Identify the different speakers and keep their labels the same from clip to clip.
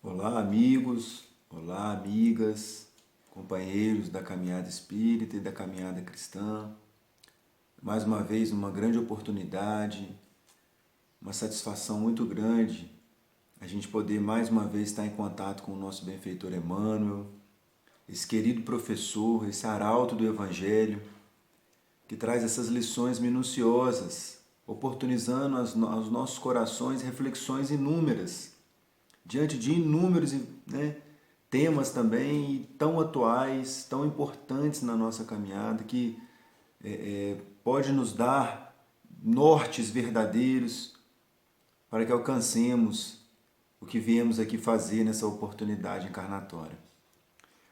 Speaker 1: Olá, amigos, olá, amigas, companheiros da caminhada espírita e da caminhada cristã. Mais uma vez, uma grande oportunidade, uma satisfação muito grande a gente poder mais uma vez estar em contato com o nosso benfeitor Emmanuel, esse querido professor, esse arauto do Evangelho, que traz essas lições minuciosas, oportunizando aos nossos corações reflexões inúmeras diante de inúmeros, temas também tão atuais, tão importantes na nossa caminhada, que pode nos dar nortes verdadeiros para que alcancemos o que viemos aqui fazer nessa oportunidade encarnatória.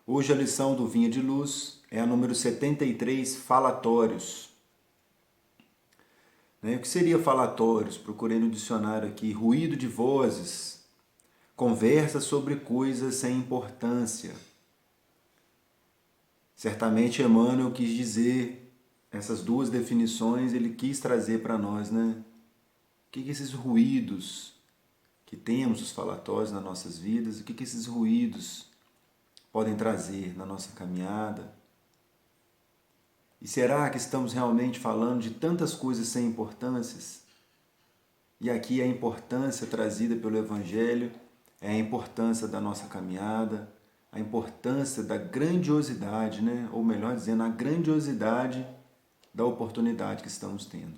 Speaker 1: Hoje a lição do Vinha de Luz é a número 73, Falatórios. O que seria falatórios? Procurei no dicionário aqui, ruído de vozes, conversa sobre coisas sem importância. Certamente Emmanuel quis dizer essas duas definições, ele quis trazer para nós, O que esses ruídos que temos, os falatórios nas nossas vidas, o que esses ruídos podem trazer na nossa caminhada? E será que estamos realmente falando de tantas coisas sem importâncias? E aqui a importância trazida pelo Evangelho é a importância da nossa caminhada, a importância da grandiosidade, ou melhor dizendo, a grandiosidade da oportunidade que estamos tendo.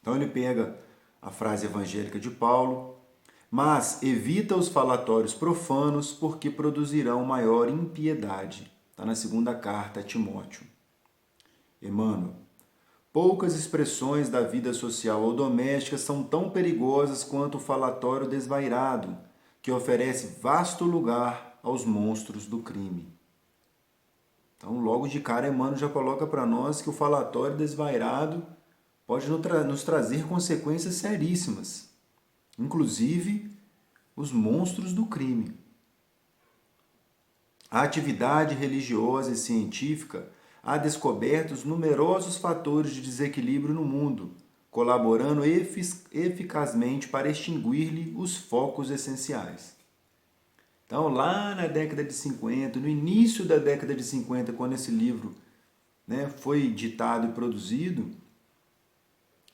Speaker 1: Então ele pega a frase evangélica de Paulo, mas evita os falatórios profanos porque produzirão maior impiedade. Está na segunda carta a Timóteo. Emmanuel. Poucas expressões da vida social ou doméstica são tão perigosas quanto o falatório desvairado, que oferece vasto lugar aos monstros do crime. Então, logo de cara, Emmanuel já coloca para nós que o falatório desvairado pode nos trazer consequências seríssimas, inclusive os monstros do crime. A atividade religiosa e científica há descoberto os numerosos fatores de desequilíbrio no mundo, colaborando eficazmente para extinguir-lhe os focos essenciais. Então, lá na década de 50, no início da década de 50, quando esse livro foi ditado e produzido,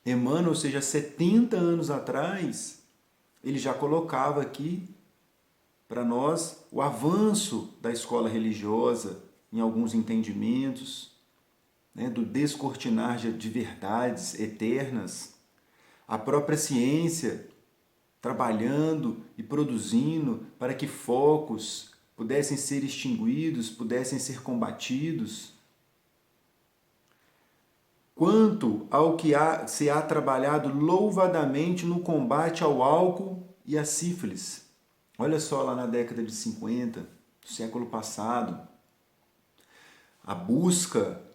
Speaker 1: Emmanuel, ou seja, 70 anos atrás, ele já colocava aqui para nós o avanço da escola religiosa em alguns entendimentos, do descortinar de verdades eternas, a própria ciência trabalhando e produzindo para que focos pudessem ser extinguidos, pudessem ser combatidos. Quanto ao que se há trabalhado louvadamente no combate ao álcool e à sífilis. Olha só lá na década de 50, do século passado, a busca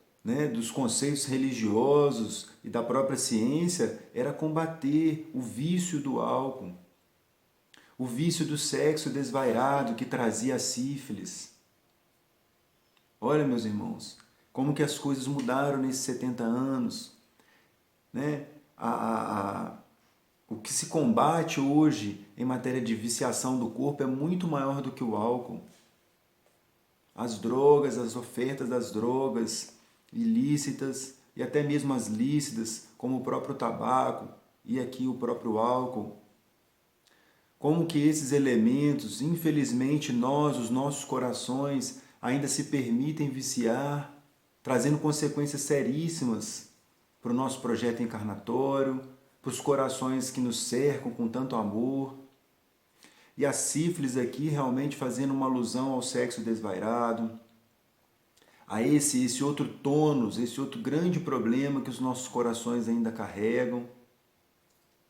Speaker 1: dos conceitos religiosos e da própria ciência era combater o vício do álcool, o vício do sexo desvairado que trazia a sífilis. Olha, meus irmãos, como que as coisas mudaram nesses 70 anos. O que se combate hoje em matéria de viciação do corpo é muito maior do que o álcool. As drogas, as ofertas das drogas ilícitas e até mesmo as lícitas, como o próprio tabaco e aqui o próprio álcool. Como que esses elementos, infelizmente nós, os nossos corações, ainda se permitem viciar, trazendo consequências seríssimas para o nosso projeto encarnatório, para os corações que nos cercam com tanto amor. E a sífilis aqui realmente fazendo uma alusão ao sexo desvairado, a esse outro tônus, esse outro grande problema que os nossos corações ainda carregam.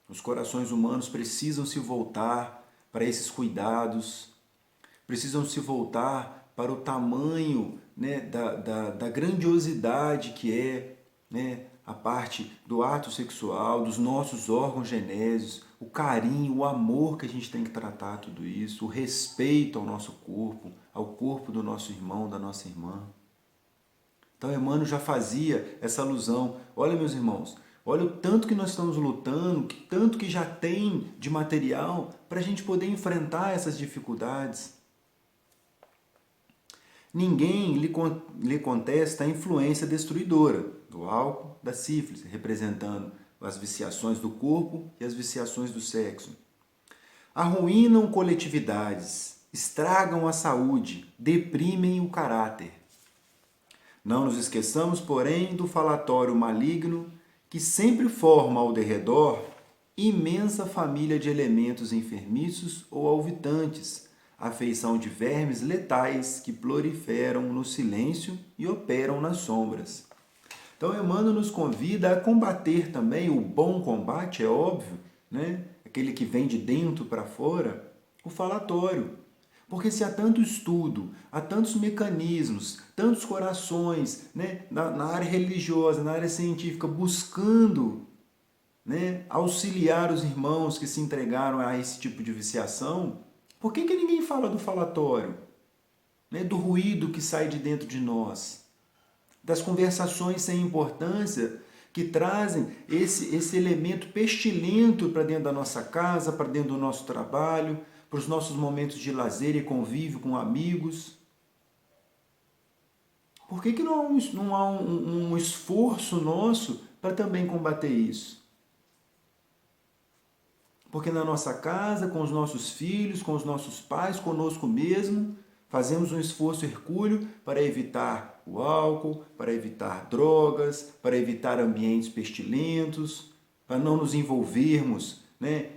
Speaker 1: Os corações humanos precisam se voltar para esses cuidados, precisam se voltar para o tamanho da grandiosidade que é a parte do ato sexual, dos nossos órgãos genésios, o carinho, o amor que a gente tem que tratar tudo isso, o respeito ao nosso corpo, ao corpo do nosso irmão, da nossa irmã. Então Emmanuel já fazia essa alusão. Olha, meus irmãos, Olha o tanto que nós estamos lutando, que tanto que já tem de material para a gente poder enfrentar essas dificuldades. Ninguém lhe contesta a influência destruidora do álcool, da sífilis, representando as viciações do corpo e as viciações do sexo. Arruinam coletividades, estragam a saúde, deprimem o caráter. Não nos esqueçamos, porém, do falatório maligno que sempre forma ao derredor imensa família de elementos enfermiços ou alvitantes, à feição de vermes letais que proliferam no silêncio e operam nas sombras. Então, Emmanuel nos convida a combater também o bom combate, é óbvio, né? Aquele que vem de dentro para fora, o falatório. Porque se há tanto estudo, há tantos mecanismos, tantos corações, né, na área religiosa, na área científica, buscando, né, auxiliar os irmãos que se entregaram a esse tipo de viciação, por que ninguém fala do falatório? Né, do ruído que sai de dentro de nós? Das conversações sem importância que trazem esse elemento pestilento para dentro da nossa casa, para dentro do nosso trabalho, para os nossos momentos de lazer e convívio com amigos. Por que não há um esforço nosso para também combater isso? Porque na nossa casa, com os nossos filhos, com os nossos pais, conosco mesmo, fazemos um esforço hercúleo para evitar o álcool, para evitar drogas, para evitar ambientes pestilentos, para não nos envolvermos, né,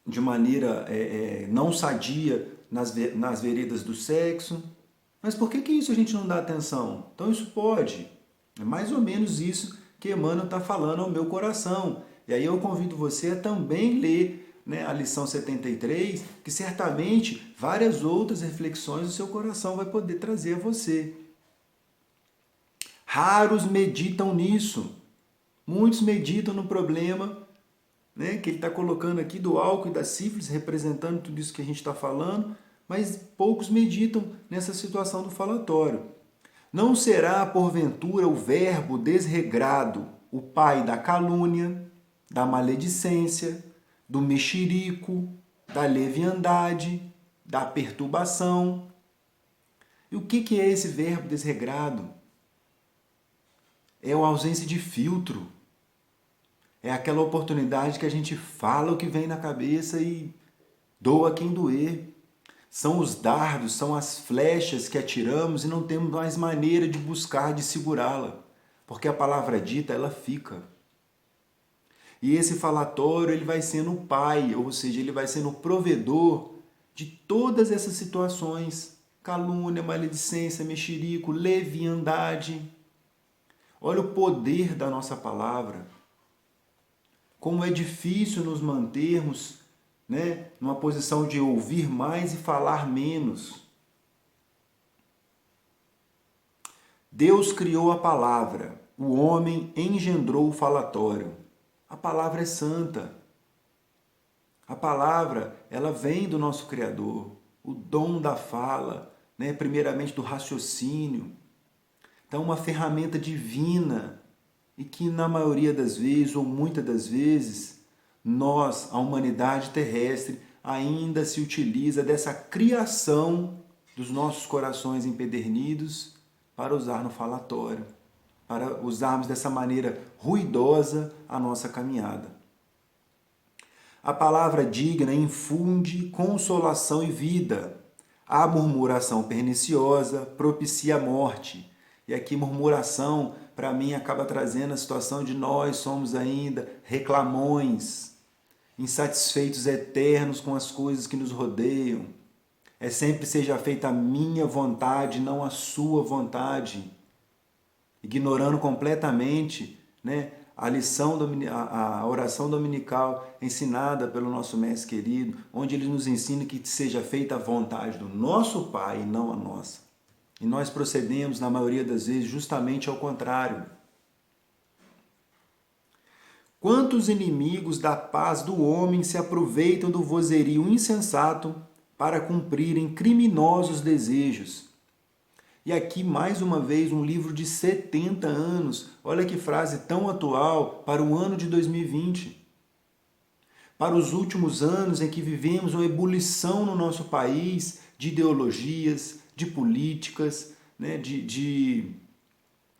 Speaker 1: de maneira não sadia nas veredas do sexo. Mas por que isso a gente não dá atenção? Então isso pode. É mais ou menos isso que Emmanuel está falando ao meu coração. E aí eu convido você a também ler, né, a lição 73, que certamente várias outras reflexões o seu coração vai poder trazer a você. Raros meditam nisso. Muitos meditam no problema, né, que ele está colocando aqui do álcool e da sífilis, representando tudo isso que a gente está falando, mas poucos meditam nessa situação do falatório. Não será, porventura, o verbo desregrado o pai da calúnia, da maledicência, do mexerico, da leviandade, da perturbação? E o que é esse verbo desregrado? É a ausência de filtro. É aquela oportunidade que a gente fala o que vem na cabeça e doa quem doer. São os dardos, são as flechas que atiramos e não temos mais maneira de buscar, de segurá-la. Porque a palavra dita, ela fica. E esse falatório, ele vai sendo o pai, ou seja, ele vai sendo o provedor de todas essas situações. Calúnia, maledicência, mexerico, leviandade. Olha o poder da nossa palavra. Como é difícil nos mantermos, né, numa posição de ouvir mais e falar menos. Deus criou a palavra, o homem engendrou o falatório. A palavra é santa. A palavra, ela vem do nosso Criador. O dom da fala, né, primeiramente do raciocínio. Então, uma ferramenta divina e que na maioria das vezes, ou muitas das vezes, nós, a humanidade terrestre, ainda se utiliza dessa criação dos nossos corações empedernidos para usar no falatório, para usarmos dessa maneira ruidosa a nossa caminhada. A palavra digna infunde consolação e vida. A murmuração perniciosa propicia a morte. E aqui murmuração, para mim, acaba trazendo a situação de nós somos ainda reclamões, insatisfeitos eternos com as coisas que nos rodeiam. É sempre seja feita a minha vontade, não a sua vontade. Ignorando completamente, né, a lição, a oração dominical ensinada pelo nosso mestre querido, onde ele nos ensina que seja feita a vontade do nosso Pai e não a nossa. E nós procedemos, na maioria das vezes, justamente ao contrário. Quantos inimigos da paz do homem se aproveitam do vozerio insensato para cumprirem criminosos desejos? E aqui, mais uma vez, um livro de 70 anos. Olha que frase tão atual para o ano de 2020. Para os últimos anos em que vivemos uma ebulição no nosso país de ideologias, de políticas, né,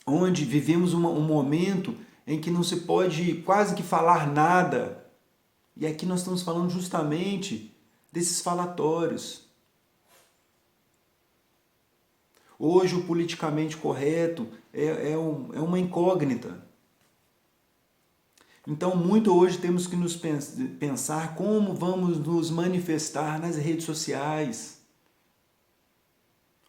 Speaker 1: onde vivemos um momento em que não se pode quase que falar nada. E aqui nós estamos falando justamente desses falatórios. Hoje o politicamente correto é uma incógnita. Então, muito hoje temos que nos pensar como vamos nos manifestar nas redes sociais.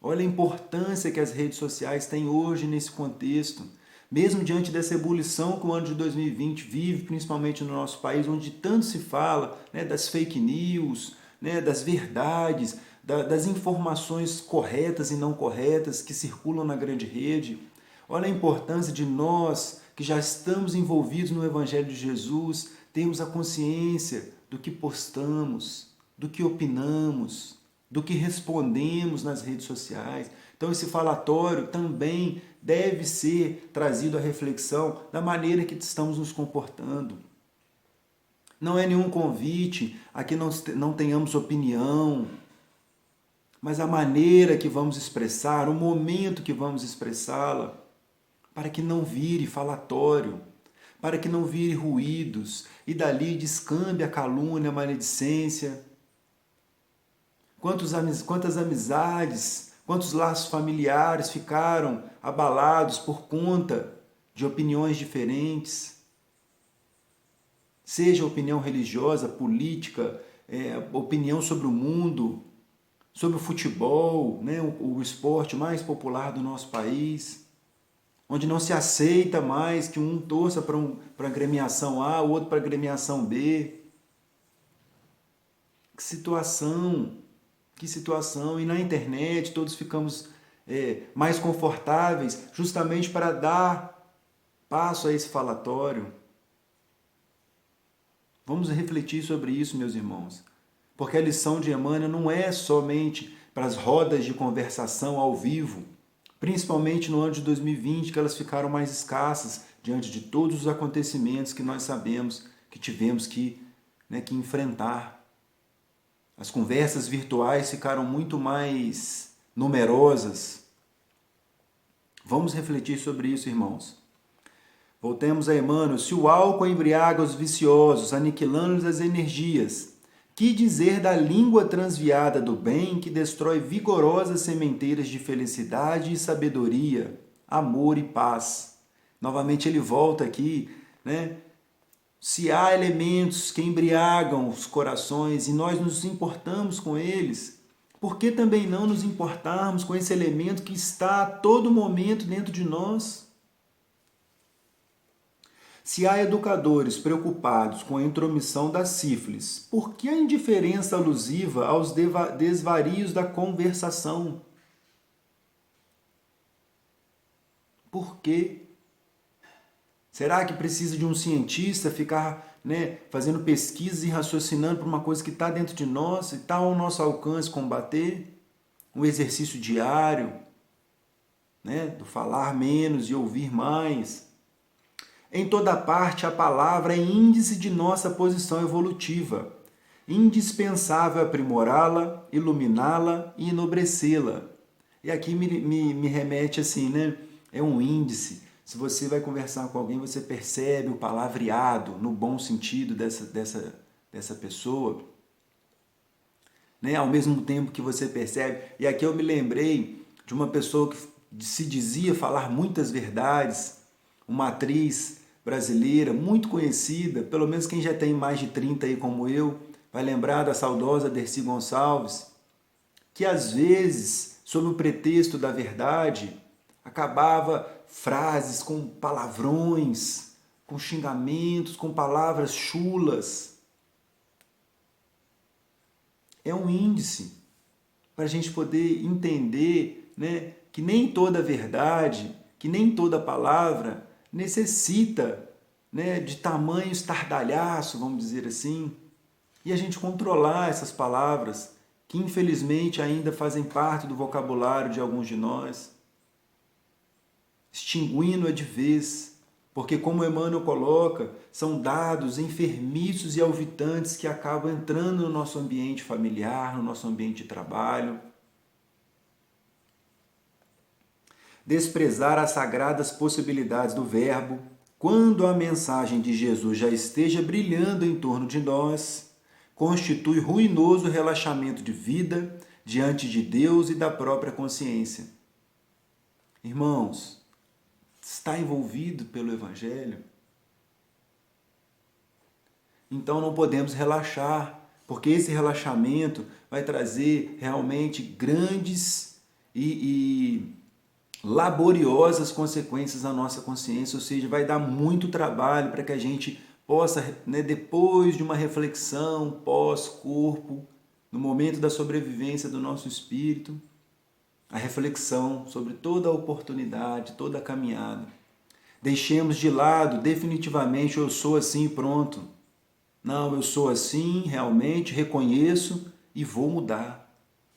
Speaker 1: Olha a importância que as redes sociais têm hoje nesse contexto. Mesmo diante dessa ebulição que o ano de 2020 vive, principalmente no nosso país, onde tanto se fala, né, das fake news, né, das verdades, das informações corretas e não corretas que circulam na grande rede. Olha a importância de nós, que já estamos envolvidos no Evangelho de Jesus, termos a consciência do que postamos, do que opinamos, do que respondemos nas redes sociais. Então esse falatório também deve ser trazido à reflexão da maneira que estamos nos comportando. Não é nenhum convite a que não tenhamos opinião, mas a maneira que vamos expressar, o momento que vamos expressá-la, para que não vire falatório, para que não vire ruídos, e dali descambe a calúnia, a maledicência. Quantas amizades, quantos laços familiares ficaram abalados por conta de opiniões diferentes? Seja opinião religiosa, política, opinião sobre o mundo, sobre o futebol, né, o esporte mais popular do nosso país, onde não se aceita mais que um torça para a agremiação A, o outro para a agremiação B. Que situação! Que situação! E na internet todos ficamos mais confortáveis justamente para dar passo a esse falatório. Vamos refletir sobre isso, meus irmãos. Porque a lição de Emmanuel não é somente para as rodas de conversação ao vivo, principalmente no ano de 2020, que elas ficaram mais escassas diante de todos os acontecimentos que nós sabemos que tivemos que enfrentar. As conversas virtuais ficaram muito mais numerosas. Vamos refletir sobre isso, irmãos. Voltemos a Emmanuel. Se o álcool embriaga os viciosos, aniquilando-lhes as energias, que dizer da língua transviada do bem que destrói vigorosas sementeiras de felicidade e sabedoria, amor e paz? Novamente ele volta aqui, né? Se há elementos que embriagam os corações e nós nos importamos com eles, por que também não nos importarmos com esse elemento que está a todo momento dentro de nós? Se há educadores preocupados com a intromissão da sífilis, por que a indiferença alusiva aos desvarios da conversação? Por quê? Será que precisa de um cientista ficar fazendo pesquisas e raciocinando por uma coisa que está dentro de nós e está ao nosso alcance combater? Um exercício diário, do falar menos e ouvir mais. Em toda parte, a palavra é índice de nossa posição evolutiva, indispensável aprimorá-la, iluminá-la e enobrecê-la. E aqui me remete assim, é um índice. Se você vai conversar com alguém, você percebe o palavreado, no bom sentido dessa pessoa, ao mesmo tempo que você percebe. E aqui eu me lembrei de uma pessoa que se dizia falar muitas verdades, uma atriz brasileira muito conhecida, pelo menos quem já tem mais de 30 aí como eu, vai lembrar da saudosa Dercy Gonçalves, que às vezes, sob o pretexto da verdade, acabava frases com palavrões, com xingamentos, com palavras chulas. É um índice para a gente poder entender que nem toda verdade, que nem toda palavra necessita de tamanho estardalhaço, vamos dizer assim, e a gente controlar essas palavras que infelizmente ainda fazem parte do vocabulário de alguns de nós. extinguindo-a de vez, porque como Emmanuel coloca, são dados enfermiços e alvitantes que acabam entrando no nosso ambiente familiar, no nosso ambiente de trabalho. Desprezar as sagradas possibilidades do Verbo, quando a mensagem de Jesus já esteja brilhando em torno de nós, constitui ruinoso relaxamento de vida diante de Deus e da própria consciência. Irmãos, está envolvido pelo Evangelho? Então não podemos relaxar, porque esse relaxamento vai trazer realmente grandes e laboriosas consequências à nossa consciência, ou seja, vai dar muito trabalho para que a gente possa, depois de uma reflexão pós-corpo, no momento da sobrevivência do nosso espírito, a reflexão sobre toda a oportunidade, toda a caminhada. Deixemos de lado definitivamente eu sou assim e pronto. Não, eu sou assim, realmente, reconheço e vou mudar,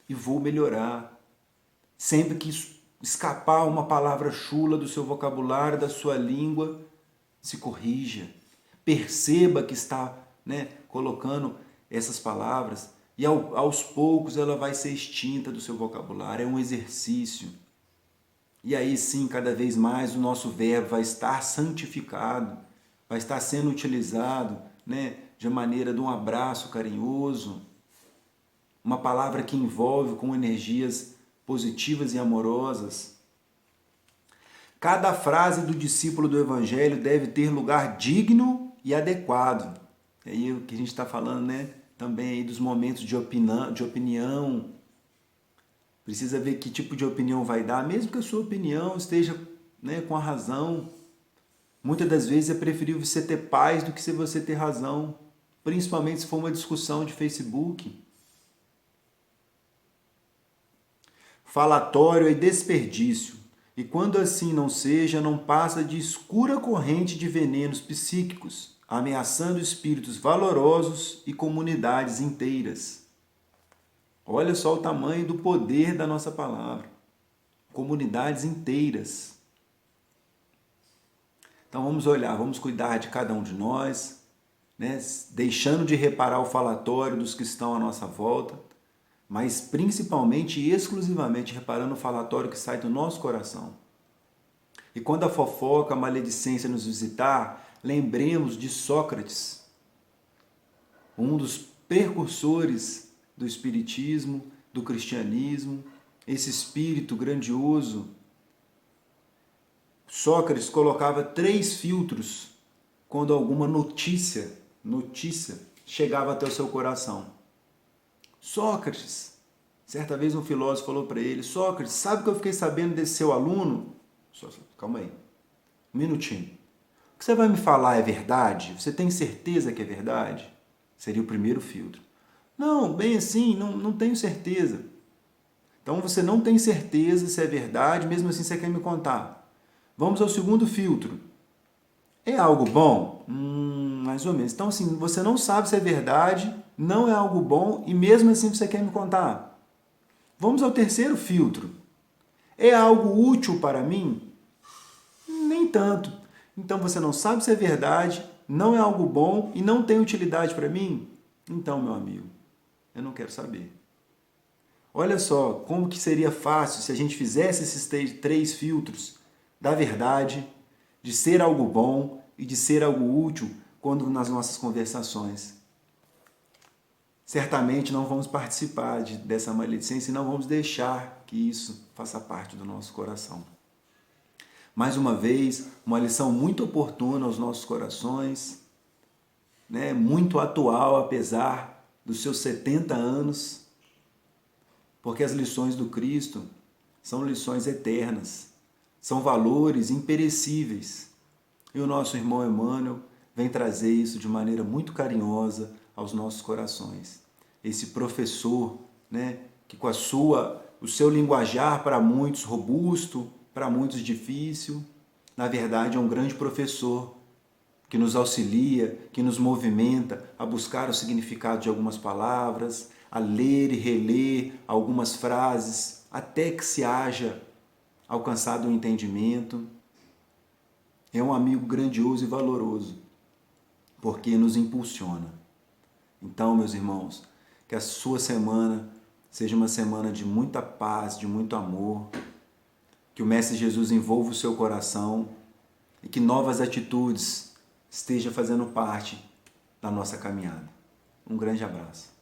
Speaker 1: e vou melhorar. Sempre que escapar uma palavra chula do seu vocabulário, da sua língua, se corrija. Perceba que está colocando essas palavras e aos poucos ela vai ser extinta do seu vocabulário. É um exercício. E aí sim, cada vez mais o nosso verbo vai estar santificado, vai estar sendo utilizado de maneira de um abraço carinhoso, uma palavra que envolve com energias positivas e amorosas. Cada frase do discípulo do Evangelho deve ter lugar digno e adequado. É aí o que a gente está falando, também aí dos momentos de opinião. Precisa ver que tipo de opinião vai dar, mesmo que a sua opinião esteja com a razão. Muitas das vezes é preferível você ter paz do que se você ter razão, principalmente se for uma discussão de Facebook. Falatório é desperdício, e quando assim não seja, não passa de escura corrente de venenos psíquicos, ameaçando espíritos valorosos e comunidades inteiras. Olha só o tamanho do poder da nossa palavra. Comunidades inteiras. Então vamos olhar, vamos cuidar de cada um de nós, deixando de reparar o falatório dos que estão à nossa volta, mas principalmente e exclusivamente reparando o falatório que sai do nosso coração. E quando a fofoca, a maledicência nos visitar, lembremos de Sócrates, um dos precursores do espiritismo, do cristianismo, esse espírito grandioso. Sócrates colocava 3 filtros quando alguma notícia chegava até o seu coração. Sócrates, certa vez um filósofo falou para ele, Sócrates, sabe o que eu fiquei sabendo desse seu aluno? Calma aí, um minutinho. O que você vai me falar é verdade? Você tem certeza que é verdade? Seria o primeiro filtro. Não, bem assim, não tenho certeza. Então você não tem certeza se é verdade, mesmo assim você quer me contar. Vamos ao segundo filtro. É algo bom? Mais ou menos. Então assim, você não sabe se é verdade, não é algo bom e mesmo assim você quer me contar. Vamos ao terceiro filtro. É algo útil para mim? Nem tanto. Então você não sabe se é verdade, não é algo bom e não tem utilidade para mim? Então, meu amigo, eu não quero saber. Olha só como que seria fácil se a gente fizesse esses 3 filtros da verdade, de ser algo bom e de ser algo útil quando nas nossas conversações. Certamente não vamos participar dessa maledicência e não vamos deixar que isso faça parte do nosso coração. Mais uma vez, uma lição muito oportuna aos nossos corações, muito atual apesar dos seus 70 anos, porque as lições do Cristo são lições eternas, são valores imperecíveis. E o nosso irmão Emmanuel vem trazer isso de maneira muito carinhosa aos nossos corações. Esse professor, que com o seu linguajar para muitos robusto, para muitos difícil, na verdade é um grande professor que nos auxilia, que nos movimenta a buscar o significado de algumas palavras, a ler e reler algumas frases, até que se haja alcançado o entendimento. É um amigo grandioso e valoroso, porque nos impulsiona. Então, meus irmãos, que a sua semana seja uma semana de muita paz, de muito amor, que o Mestre Jesus envolva o seu coração e que novas atitudes estejam fazendo parte da nossa caminhada. Um grande abraço.